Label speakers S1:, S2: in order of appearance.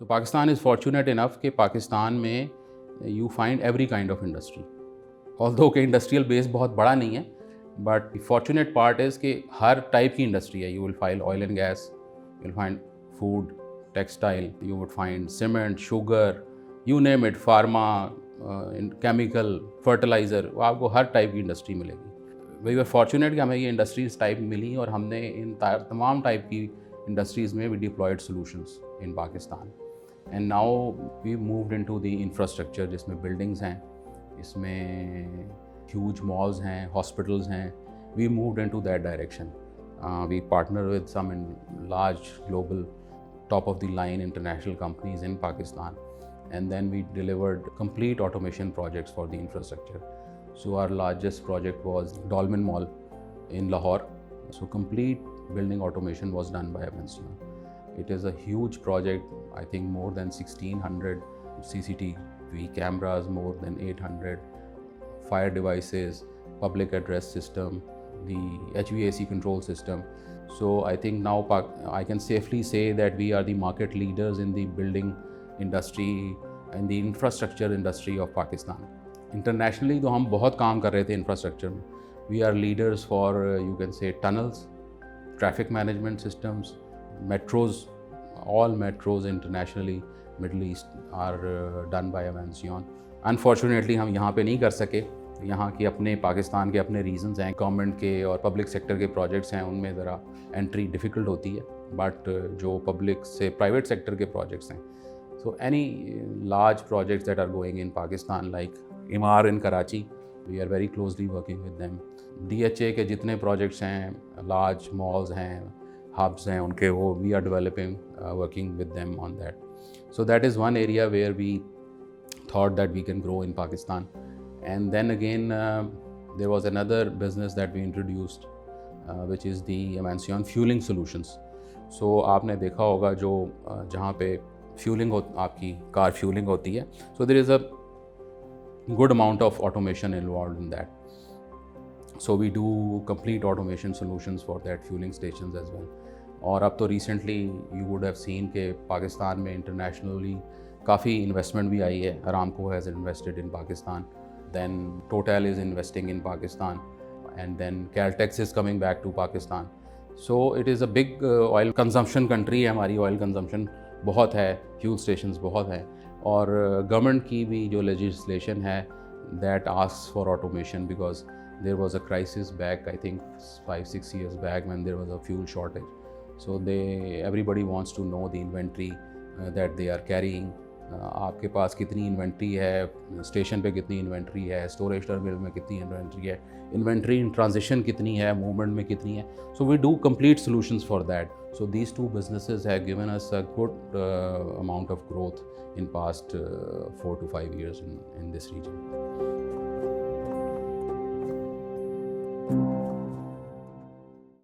S1: So Pakistan is fortunate enough कि पाकिस्तान में you find every kind of industry. Although कि industrial base बहुत बड़ा नहीं है, बट फॉर्चुनेट पार्ट इज़ कि हर टाइप की इंडस्ट्री है. You will find oil and gas, you will find food, textile, you would find cement, sugar, you name it, pharma, chemical, fertiliser, आपको हर type की industry मिलेगी. वी वर फॉर्चुनेट कि हमें ये industries type मिली और हमने इन तमाम टाइप की इंडस्ट्रीज़ में we deployed solutions in Pakistan. And now we moved into the infrastructure, जिसमें बिल्डिंग्स हैं, इसमें ह्यूज मॉल्स हैं, हॉस्पिटल्स हैं. We moved into that direction. We partner with some large global top of the line international companies in Pakistan, and then we delivered complete automation projects for the infrastructure. So our largest project was Dolmen Mall in Lahore. So complete building automation was done by Avancion. It is a huge project. I think more than 1600 CCTV cameras, more than 800 fire devices, public address system, the HVAC control system. So I think now I can safely say that we are the market leaders in the building industry and the infrastructure industry of Pakistan. Internationally तो हम बहुत काम कर रहे थे infrastructure में. We are leaders for you can say tunnels, traffic management systems, metros. All metros internationally, Middle East are done by Avancion. Unfortunately हम यहाँ पे नहीं कर सके. यहाँ की अपने पाकिस्तान के अपने रीजंस हैं, गवर्नमेंट के और पब्लिक सेक्टर के प्रोजेक्ट्स हैं, उनमें ज़रा एंट्री डिफ़िकल्ट होती है. बट जो पब्लिक से प्राइवेट सेक्टर के प्रोजेक्ट्स हैं, so any large projects that are going in Pakistan like Emaar in Karachi, we are very closely working with them. DHA के जितने प्रोजेक्ट्स हैं, लार्ज मॉल्स हैं, हब्स हैं उनके, वो we are developing working with them on that. So that is one area where we thought that we can grow in Pakistan. And then again, there was another business that we introduced, which is the Avancion fueling solutions. So आपने देखा होगा जो जहाँ पे fueling आपकी car fueling होती है, so there is a good amount of automation involved in that. So we do complete automation solutions for that fueling stations as well. और अब तो recently you would have seen कि पाकिस्तान में internationally काफ़ी investment भी आई है. Aramco has invested in Pakistan. Then Total is investing in Pakistan, and then Caltex is coming back to Pakistan. So it is a big oil consumption country है. हमारी oil consumption बहुत है, fuel stations बहुत है, और government की भी जो legislation है that asks for automation, because there was a crisis back, I think 5-6 years back, when there was a fuel shortage. So everybody wants to know the inventory that they are carrying. आपके पास कितनी inventory है, station पे कितनी inventory है, storage terminal में कितनी inventory है, inventory इन transition कितनी है, मूवमेंट में कितनी है. So we do complete solutions for that. So these two businesses have given us a good amount of growth in past 4 to 5 years in this region.